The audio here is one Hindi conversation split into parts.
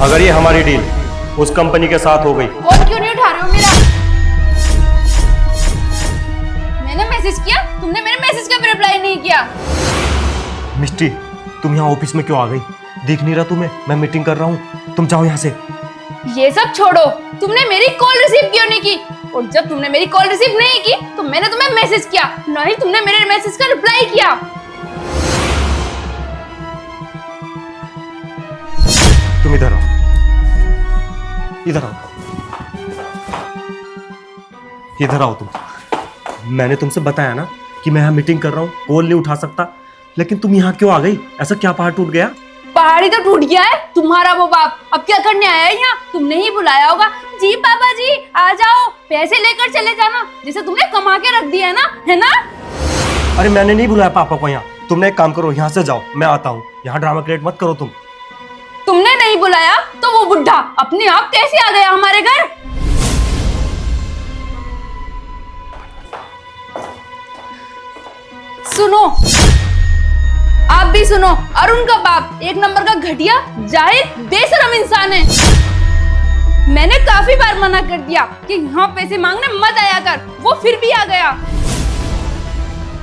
अगर ये हमारी डील उस कंपनी के साथ हो गई। फोन क्यों नहीं उठा रहे हो मेरा? मैंने मैसेज किया, तुमने मेरे मैसेज का रिप्लाई नहीं किया। मिस्टी, तुम यहाँ ऑफिस में क्यों आ गई? देख नहीं रहा तुम्हें? मैं मीटिंग कर रहा हूँ, तुम जाओ यहाँ से। ये सब छोड़ो, तुमने मेरी कॉल रिसीव क्यों नहीं की? और जब तुमने मेरी कॉल रिसीव नहीं की तो मैंने तुम्हें मैसेज किया, ना ही तुमने मेरे मैसेज का रिप्लाई किया। तुम इधर आओ, इधर आओ, इधर आओ तुम। मैंने तुमसे बताया ना कि मैं यहाँ मीटिंग कर रहा हूँ, कॉल नहीं उठा सकता, लेकिन तुम यहाँ क्यों आ गई? ऐसा क्या पहाड़ टूट गया? पहाड़ी तो टूट गया है, तुम्हारा वो बाप अब क्या करने आया है यहाँ? तुमने ही बुलाया होगा, जी पापा जी आ जाओ, पैसे लेकर चले जाना, जैसे तुमने कमा के रख दिया है ना? अरे मैंने नहीं बुलाया पापा को यहाँ। तुमने एक काम करो, यहाँ से जाओ, मैं आता हूँ। यहाँ ड्रामा क्रिएट मत करो तुम। तुमने नहीं बुलाया तो वो बुढ़ा अपने आप कैसे आ गया हमारे घर? सुनो, आप भी सुनो, अरुण का बाप एक नंबर का घटिया, जाहिल, बेशरम इंसान है। मैंने काफी बार मना कर दिया कि यहाँ पैसे मांगने मत आया कर, वो फिर भी आ गया।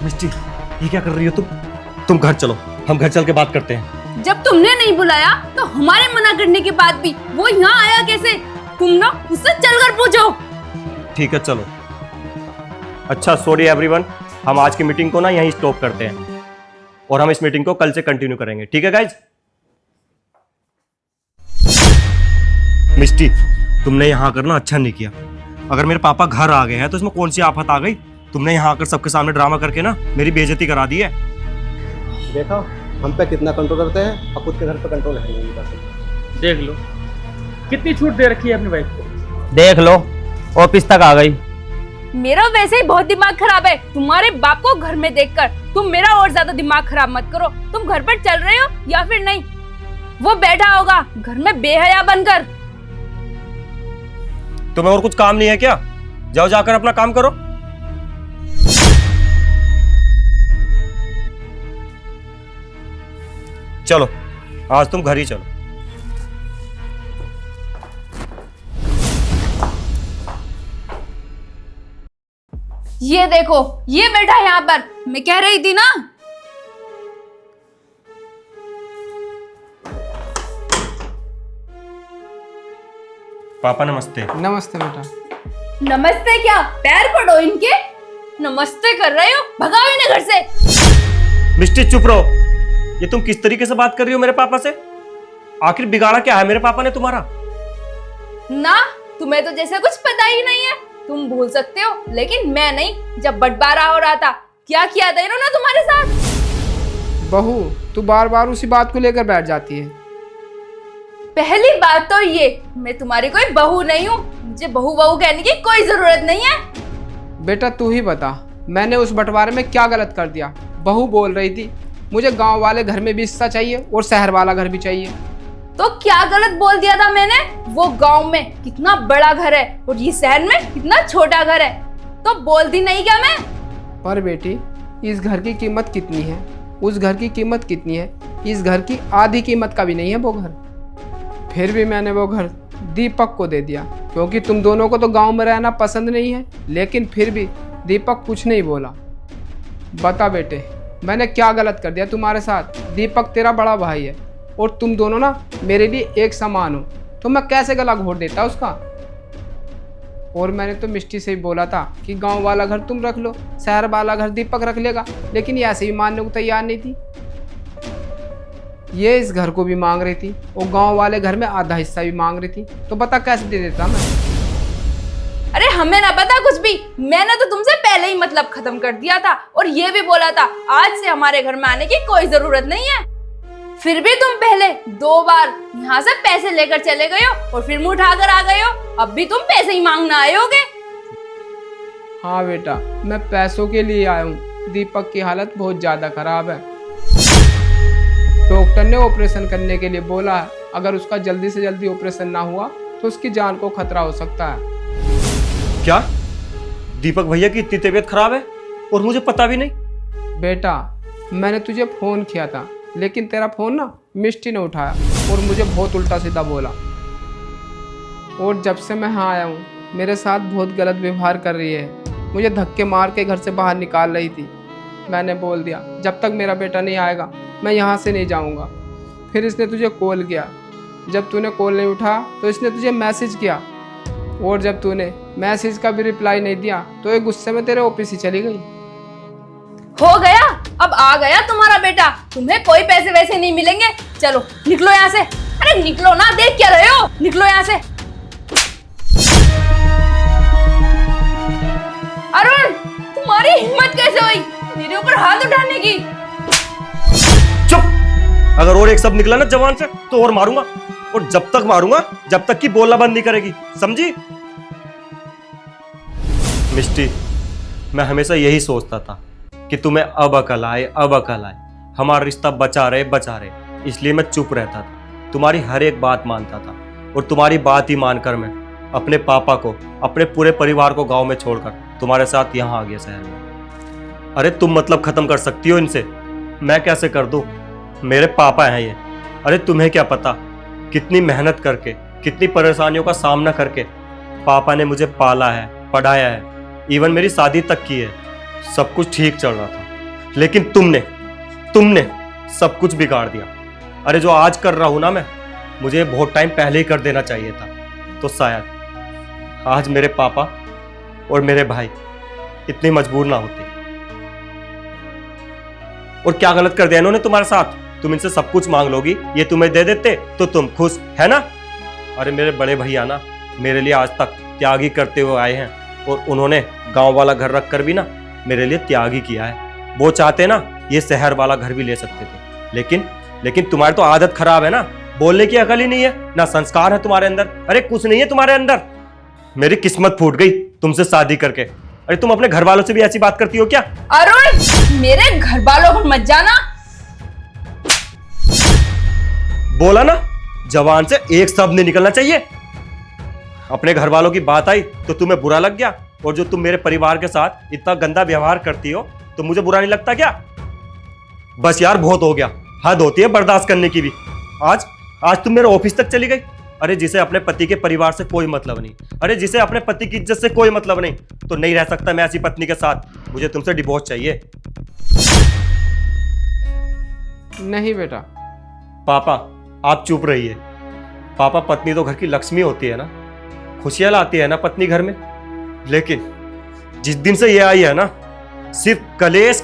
मिस्टी, ये क्या कर रही हो तुम? तुम घर चलो, हम घर चल के बात करते हैं। जब तुमने नहीं बुलाया तो हमारे मना करने के बाद भी वो यहाँ आया कैसे? तुम ना उससे चलकर पूछो। ठीक है चलो। अच्छा सॉरी एवरीवन, हम आज की मीटिंग को ना यहीं स्टॉप करते हैं और हम इस मीटिंग को कल से कंटिन्यू करेंगे, ठीक है गाइज? मिस्टी, तुमने यहाँ आकर ना अच्छा नहीं किया। अगर मेरे पापा घर आ गए हैं तो इसमें कौन सी आफत आ गई? तुमने यहाँ आकर सबके सामने ड्रामा करके ना मेरी बेइज्जती करा दी है। देखा हम पे कितना कंट्रोल करते हैं, और खुद के घर पे कंट्रोल है नहीं पास। देख लो कितनी छूट दे रखी है अपनी वाइफ को। देख लो ऑफिस तक आ गई। मेरा वैसे ही बहुत दिमाग खराब है तुम्हारे बाप को घर में देखकर। तुम मेरा और ज्यादा दिमाग खराब मत करो। तुम घर पर चल रहे हो या फिर नहीं? वो बैठा होगा घर में बेहया बनकर। तुम्हें और कुछ काम नहीं है क्या? जाओ जाकर अपना काम करो। चलो आज तुम घर ही चलो। ये देखो, ये बैठा है यहाँ पर। मैं कह रही थी ना। पापा नमस्ते। नमस्ते बेटा। नमस्ते क्या? पैर पड़ो इनके। नमस्ते कर रहे हो? भगाओ इन्हें घर से। मिस्टी चुप रहो। ये तुम किस तरीके से बात कर रही हो मेरे पापा से? आखिर बिगाड़ा क्या है मेरे पापा ने तुम्हारा? ना, तुम्हें तो जैसे कुछ पता ही नहीं है। तुम भूल सकते हो लेकिन मैं नहीं। जब बंटवारा हो रहा था क्या किया था इन्होंने तुम्हारे साथ? बहू तू बार बार उसी बात को लेकर बैठ जाती है। पहली बात तो ये, मैं तुम्हारी कोई बहू नहीं हूँ। मुझे बहू बहू कहने की कोई जरूरत नहीं है। बेटा तू ही बता, मैंने उस बंटवारे में क्या गलत कर दिया? बहू बोल रही थी मुझे गांव वाले घर में भी हिस्सा चाहिए और शहर वाला घर भी चाहिए। तो क्या गलत बोल दिया था मैंने? वो गांव में कितना बड़ा घर है और ये शहर में कितना छोटा घर है, तो बोलती नहीं क्या मैं? पर बेटी इस घर की कीमत कितनी है, उस घर की कीमत कितनी है? इस घर की आधी कीमत का भी नहीं है वो घर। फिर भी मैंने वो घर दीपक को दे दिया क्योंकि तुम दोनों को तो गांव में रहना पसंद नहीं है। लेकिन फिर भी दीपक कुछ नहीं बोला। बता बेटे मैंने क्या गलत कर दिया तुम्हारे साथ? दीपक तेरा बड़ा भाई है और तुम दोनों ना मेरे लिए एक समान हो, तो मैं कैसे गला घोट देता उसका? और मैंने तो मिष्टी से ही बोला था कि गांव वाला घर तुम रख लो, शहर वाला घर दीपक रख लेगा, लेकिन ये ऐसे भी मानने को तैयार नहीं थी। ये इस घर को भी मांग रही थी और गांव वाले घर में आधा हिस्सा भी मांग रही थी, तो बता कैसे दे देता मैं? अरे हमें ना पता कुछ भी। मैंने तो तुमसे पहले ही मतलब खत्म कर दिया था और ये भी बोला था आज से हमारे घर में आने की कोई जरूरत नहीं है। फिर भी तुम पहले 2 बार यहाँ से पैसे लेकर चले गए हो और फिर मुंह उठाकर आ गए हो। अब भी तुम पैसे ही मांगना आए होगे। हाँ बेटा मैं पैसों के लिए आया हूँ। दीपक की हालत बहुत ज्यादा खराब है। डॉक्टर ने ऑपरेशन करने के लिए बोला है। अगर उसका जल्दी से जल्दी ऑपरेशन ना हुआ तो उसकी जान को खतरा हो सकता है। क्या दीपक भैया की इतनी तबीयत खराब है और मुझे पता भी नहीं? बेटा मैंने तुझे फोन किया था लेकिन तेरा फोन ना मिष्टी ने उठाया और मुझे बहुत उल्टा सीधा बोला। और जब से मैं यहाँ आया हूँ मेरे साथ बहुत गलत व्यवहार कर रही है। मुझे धक्के मार के घर से बाहर निकाल रही थी। मैंने बोल दिया जब तक मेरा बेटा नहीं आएगा मैं यहाँ से नहीं जाऊँगा। फिर इसने तुझे कॉल किया, जब तूने कॉल नहीं उठा तो इसने तुझे मैसेज किया, और जब तूने मैसेज का भी रिप्लाई नहीं दिया तो ये गुस्से में तेरे ऑफिस ही चली गई। हो गया, अब आ गया तुम्हारा बेटा। तुम्हें कोई पैसे वैसे नहीं मिलेंगे। चलो निकलो यहाँ से। अरे निकलो ना, देख क्या रहे हो, निकलो यहाँ से। अरुण, तुम्हारी हिम्मत कैसे हुई मेरे ऊपर हाथ उठाने की? चुप। अगर और एक शब्द निकला ना जवान से तो और मारूंगा, और जब तक मारूंगा जब तक कि बोलना बंद नहीं करेगी, समझी? मिष्टी, मैं हमेशा यही सोचता था कि तुम्हें अब अकल आए, अब अकल आए। हमारा रिश्ता बचा रहे, इसलिए मैं चुप रहता था, तुम्हारी हर एक बात मानता था, और तुम्हारी बात ही मानकर मैं अपने पापा को, अपने पूरे परिवार को गांव में छोड़कर तुम्हारे साथ यहाँ आ गया शहर में। अरे तुम मतलब खत्म कर सकती हो इनसे, मैं कैसे कर दूं? मेरे पापा हैं ये। अरे तुम्हें क्या पता कितनी मेहनत करके, कितनी परेशानियों का सामना करके पापा ने मुझे पाला है, पढ़ाया है, इवन मेरी शादी तक की है। सब कुछ ठीक चल रहा था, लेकिन तुमने सब कुछ बिगाड़ दिया। अरे जो आज कर रहा हूं ना मैं, मुझे बहुत टाइम पहले ही कर देना चाहिए था, तो शायद आज मेरे पापा और मेरे भाई इतने मजबूर ना होते। और क्या गलत कर दिया इन्होंने तुम्हारे साथ? तुम इनसे सब कुछ मांग लोगी, ये तुम्हें दे देते तो तुम खुश, है ना? अरे मेरे बड़े भैया ना मेरे लिए आज तक त्याग ही करते हुए आए हैं, और उन्होंने गांव वाला घर रख कर भी ना मेरे लिए त्याग ही किया है। वो चाहते ना ये शहर वाला घर भी ले सकते थे, लेकिन तुम्हारी तो आदत खराब है ना, बोलने की अकल ही नहीं है, ना संस्कार है तुम्हारे अंदर। अरे कुछ नहीं है तुम्हारे अंदर। मेरी किस्मत फूट गई तुमसे शादी करके। अरे तुम अपने घर वालों से भी ऐसी बात करती हो क्या? अरुण, मेरे घर वालों को मत जाना। बोला ना, जवान से एक शब्द नहीं निकलना चाहिए। अपने घर वालों की बात आई तो तुम्हें बुरा लग गया, और जो तुम मेरे परिवार के साथ इतना गंदा व्यवहार करती हो तो मुझे बुरा नहीं लगता क्या? बस यार बहुत हो गया, हद होती है बर्दाश्त करने की भी। आज तुम मेरे ऑफिस तक चली गई। अरे जिसे अपने पति के परिवार से कोई मतलब नहीं, अरे जिसे अपने पति की इज्जत से कोई मतलब नहीं, तो नहीं रह सकता मैं ऐसी पत्नी के साथ। मुझे तुमसे डिवोर्स चाहिए। नहीं बेटा। पापा आप चुप रहिए। पापा, पत्नी तो घर की लक्ष्मी होती है ना, खुशियां लाती है ना पत्नी घर में, लेकिन जिस दिन से ये आई है ना सिर्फ कलेश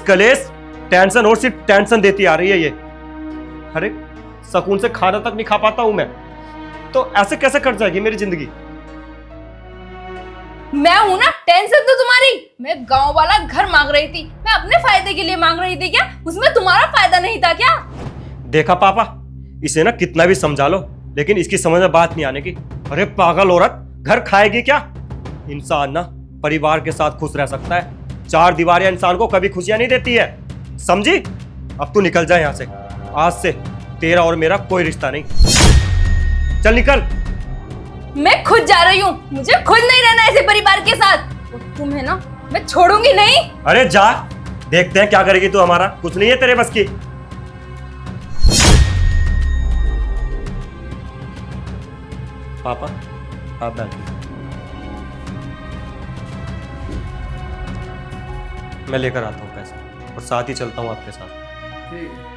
टेंशन और सिर्फ टेंशन देती आ रही है ये। अरे सुकून से खाना तक नहीं खा पाता हूं मैं, तो ऐसे कैसे कट जाएगी मेरी जिंदगी? मैं हूं ना टेंशन तो तुम्हारी। मैं गांव वाला घर मांग रही थी, मैं अपने फायदे के लिए मांग रही थी क्या? उसमें तुम्हारा फायदा नहीं था क्या? देखा पापा, इसे ना कितना भी समझा लो लेकिन इसकी समझ में बात नहीं आने की। अरे पागल औरत, घर खाएगी क्या? इंसान ना परिवार के साथ खुश रह सकता है, चार दीवारें इंसान को कभी खुशियां नहीं देती है, समझी? अब तू निकल जा यहाँ से। आज से तेरा और मेरा कोई रिश्ता नहीं। चल निकल। मैं खुद जा रही हूँ, मुझे खुद नहीं रहना ऐसे परिवार के साथ। और तुम्हें ना मैं छोड़ूंगी नहीं। अरे जा, देखते हैं क्या करेगी तू हमारा। कुछ नहीं है तेरे बस की। पापा आप बैठिए, मैं लेकर आता हूँ पैसे, और साथ ही चलता हूँ आपके साथ। ठीक है।